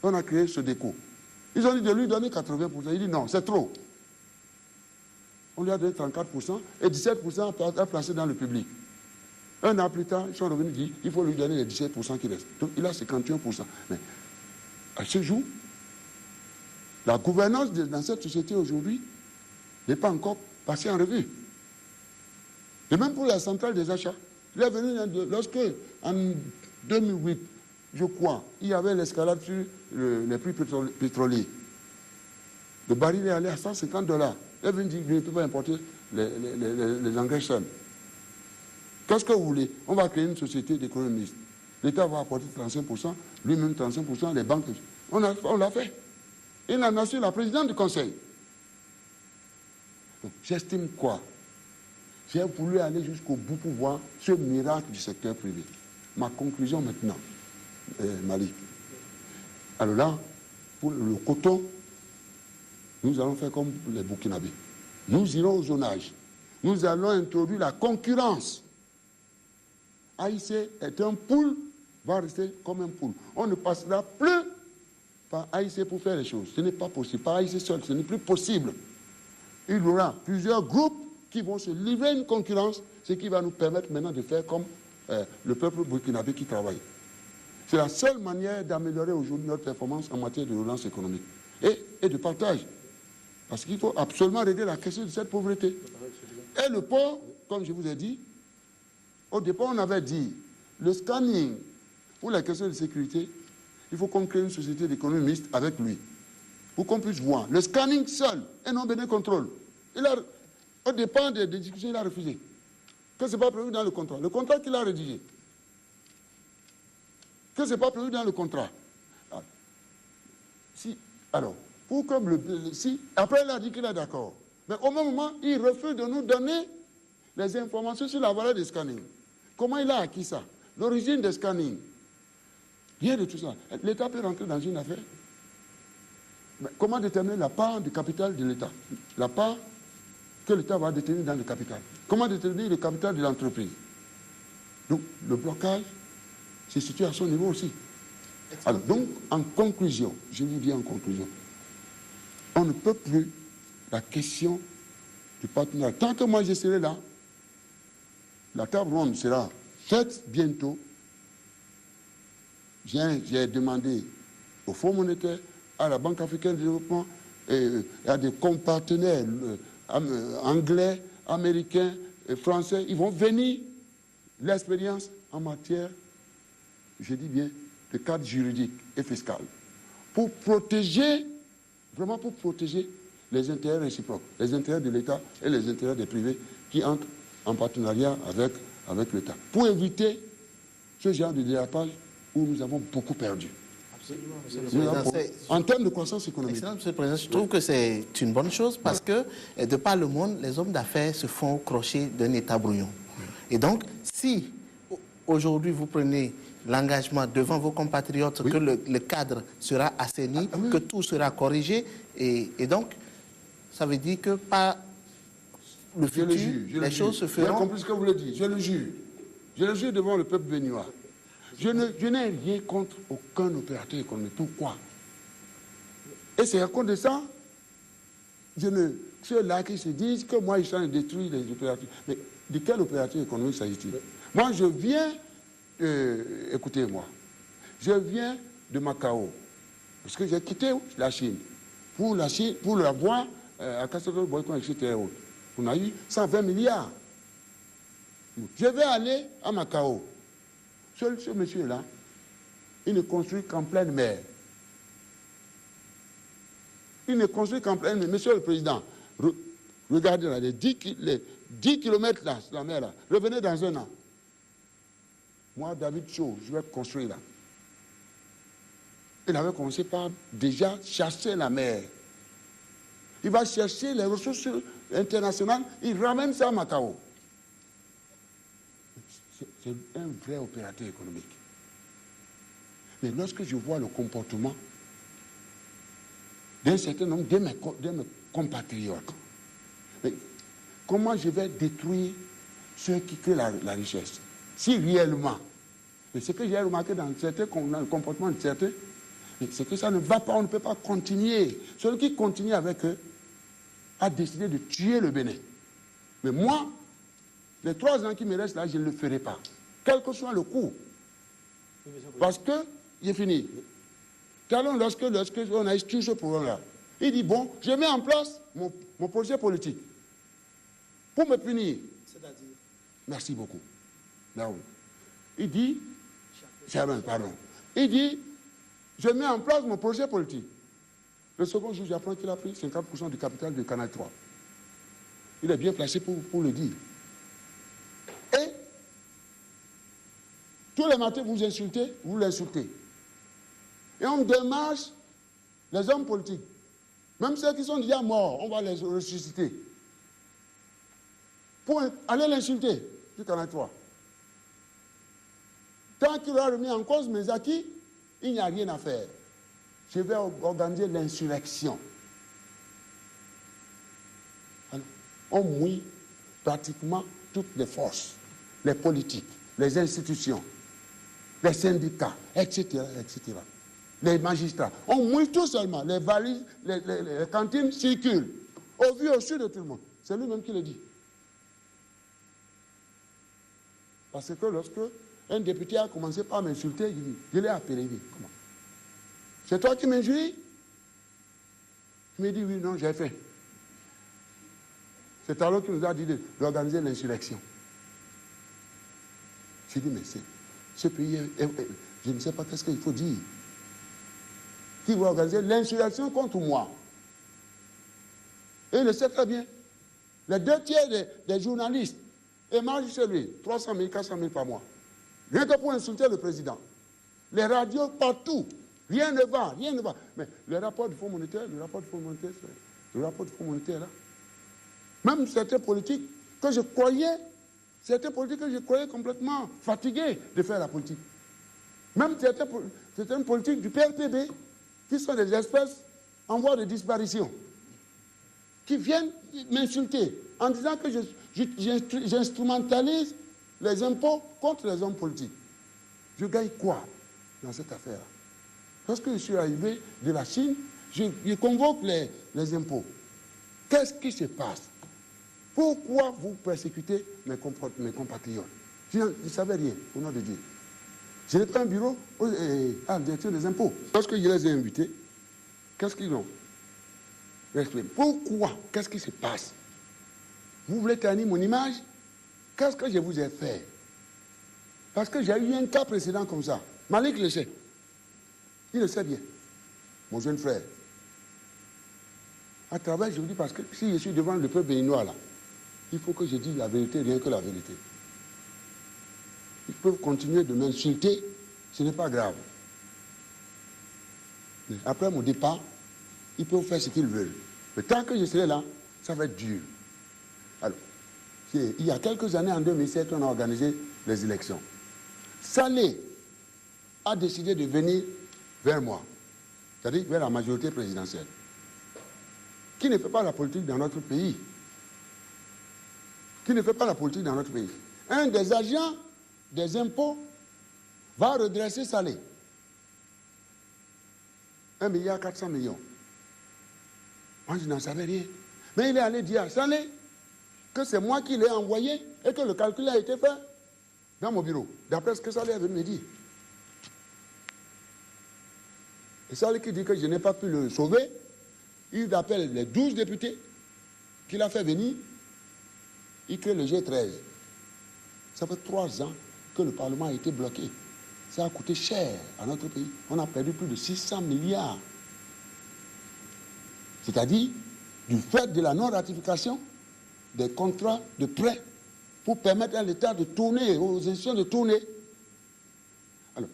On a créé ce déco. Ils ont dit de lui donner 80%. Il dit non, c'est trop. On lui a donné 34% et 17% à placer dans le public. Un an plus tard, ils sont revenus dire qu'il faut lui donner les 17% qui restent. Donc il a 51%. Mais à ce jour, la gouvernance dans cette société aujourd'hui n'est pas encore passée en revue. Et même pour la centrale des achats, il est venu lorsque, en 2008, je crois, il y avait l'escalade sur les prix pétroliers. Le baril est allé à $150. Il est venu dire qu'il ne peut pas importer les engrais seuls. Qu'est-ce que vous voulez? On va créer une société d'économistes. L'État va apporter 35%, lui-même 35%, les banques. On l'a fait. Il en a su la présidente du conseil. J'estime quoi? J'ai voulu aller jusqu'au bout pour voir ce miracle du secteur privé. Ma conclusion maintenant, Malik. Alors là, pour le coton, nous allons faire comme les Burkinabés. Nous irons au zonage. Nous allons introduire la concurrence. AIC est un pool, va rester comme un pool. On ne passera plus par AIC pour faire les choses. Ce n'est pas possible. Par AIC seul, ce n'est plus possible. Il y aura plusieurs groupes qui vont se livrer une concurrence, ce qui va nous permettre maintenant de faire comme le peuple burkinabé qui travaille. C'est la seule manière d'améliorer aujourd'hui notre performance en matière de relance économique et de partage. Parce qu'il faut absolument régler la question de cette pauvreté. Et le port, comme je vous ai dit, au départ, on avait dit, le scanning, pour la question de sécurité, il faut qu'on crée une société d'économistes avec lui, pour qu'on puisse voir. Le scanning seul, et non bien contrôle. Au départ des discussions, il a refusé. Que ce n'est pas prévu dans le contrat. Le contrat qu'il a rédigé. Que ce n'est pas prévu dans le contrat. Après il a dit qu'il est d'accord. Mais au même moment, il refuse de nous donner les informations sur la valeur des scannings. Comment il a acquis ça? L'origine des scannings. Rien de tout ça. L'État peut rentrer dans une affaire. Mais comment déterminer la part du capital de l'État? La part que l'État va détenir dans le capital. Comment déterminer le capital de l'entreprise? Donc, le blocage se situe à son niveau aussi. Alors, donc, en conclusion, je vous dis en conclusion, on ne peut plus la question du partenariat. Tant que moi je serai là, la table ronde sera faite bientôt. J'ai demandé au Fonds monétaire, à la Banque africaine de développement, et à des partenaires anglais, américains et français. Ils vont venir l'expérience en matière, je dis bien, de cadre juridique et fiscal, pour protéger, vraiment pour protéger les intérêts réciproques, les intérêts de l'État et les intérêts des privés qui entrent en partenariat avec l'État, pour éviter ce genre de dérapage où nous avons beaucoup perdu. Absolument, Monsieur le Président. En termes de croissance économique. Excellent, Monsieur le Président. Je trouve que c'est une bonne chose parce que, de par le monde, les hommes d'affaires se font crocher d'un État brouillon. Et donc, si aujourd'hui vous prenez l'engagement devant vos compatriotes que le cadre sera assaini, que tout sera corrigé, et donc, ça veut dire que par le futur, les choses se feront. J'ai compris ce que vous le dites. Je le jure. Je le jure devant le peuple béninois. Je n'ai rien contre aucun opérateur économique. Pourquoi? Et c'est à cause de ça, ceux-là qui se disent que moi, ils sont détruire les opérateurs. Mais de quel opérateur économique s'agit-il? Moi, je viens, écoutez-moi, je viens de Macao, parce que j'ai quitté la Chine. Pour la voir à Castelot, Boycon, etc. On a eu 120 milliards. Je vais aller à Macao. Ce monsieur-là, il ne construit qu'en pleine mer. Il ne construit qu'en pleine mer. Monsieur le Président, regardez là, les 10 kilomètres là, la mer là, revenez dans un an. Moi, David Cho, je vais construire là. Il avait commencé par déjà chasser la mer. Il va chercher les ressources internationales, il ramène ça à Macao. C'est un vrai opérateur économique. Mais lorsque je vois le comportement d'un certain nombre de mes compatriotes, mais comment je vais détruire ceux qui créent la richesse? Si réellement, et ce que j'ai remarqué dans le comportement de certains, C'est que ça ne va pas, on ne peut pas continuer. Celui qui continue avec eux a décidé de tuer le Bénin. Mais moi, les 3 ans qui me restent là, je ne le ferai pas. Quel que soit le coût. Parce que, j'ai fini. Talon, lorsque on a institué ce programme-là, il dit, bon, je mets en place mon projet politique. Pour me punir. C'est-à-dire? Merci beaucoup. Là où. Il dit, pardon. Il dit, je mets en place mon projet politique. Le second jour, j'apprends qu'il a pris 50% du capital de Canal 3. Il est bien placé pour le dire. Et, tous les matins, vous insultez, vous l'insultez. Et on démarche les hommes politiques. Même ceux qui sont déjà morts, on va les ressusciter. Pour aller l'insulter, du Canal 3. Tant qu'il aura remis en cause mes acquis, il n'y a rien à faire. Je vais organiser l'insurrection. On mouille pratiquement toutes les forces, les politiques, les institutions, les syndicats, etc., etc. Les magistrats. On mouille tout seulement. Les valises, les cantines circulent. Au vu, au su de tout le monde. C'est lui-même qui le dit. Parce que lorsque un député a commencé par m'insulter, il dit, je l'ai appelé. Comment? C'est toi qui m'injuries? Il me dit, oui, non, j'ai fait. C'est alors qu'il nous a dit d'organiser l'insurrection. J'ai dit, mais ce pays, je ne sais pas qu'est-ce qu'il faut dire. Qui va organiser l'insurrection contre moi? Et il le sait très bien. Les 2/3 des journalistes émargent chez lui 300 000, 400 000 par mois. Rien que pour insulter le président. Les radios partout. Rien ne va, rien ne va. Mais le rapport du Fonds monétaire, le rapport du Fonds monétaire, là. Même certains politiques que je croyais complètement fatigués de faire la politique. Même certaines politiques du PRPB, qui sont des espèces en voie de disparition, qui viennent m'insulter en disant que j'instrumentalise les impôts contre les hommes politiques. Je gagne quoi dans cette affaire? Lorsque je suis arrivé de la Chine, je convoque les impôts. Qu'est-ce qui se passe? Pourquoi vous persécutez mes compatriotes? Je ne savais rien, au nom de Dieu. Je n'ai pas un bureau à la direction des impôts. Lorsque je les ai invités, qu'est-ce qu'ils ont? Pourquoi? Qu'est-ce qui se passe? Vous voulez ternir mon image? Qu'est-ce que je vous ai fait? Parce que j'ai eu un cas précédent comme ça. Malik le sait. Il le sait bien. Mon jeune frère. À travers, je vous dis, parce que si je suis devant le peuple béninois là, il faut que je dise la vérité, rien que la vérité. Ils peuvent continuer de m'insulter, ce n'est pas grave. Mais après mon départ, ils peuvent faire ce qu'ils veulent. Mais tant que je serai là, ça va être dur. Alors, il y a quelques années, en 2007, on a organisé les élections. Saleh a décidé de venir vers moi, c'est-à-dire vers la majorité présidentielle, qui ne fait pas la politique dans notre pays. Qui ne fait pas la politique dans notre pays. Un des agents des impôts va redresser Saleh. 1,4 milliard. Moi, je n'en savais rien. Mais il est allé dire à Saleh que c'est moi qui l'ai envoyé et que le calcul a été fait dans mon bureau, d'après ce que Saleh est venu me dire. Et Saleh qui dit que je n'ai pas pu le sauver, il appelle les 12 députés qu'il a fait venir, il crée le G13. Ça fait 3 ans que le Parlement a été bloqué. Ça a coûté cher à notre pays. On a perdu plus de 600 milliards. C'est-à-dire, du fait de la non-ratification des contrats de prêt pour permettre à l'État de tourner, aux institutions de tourner. Alors,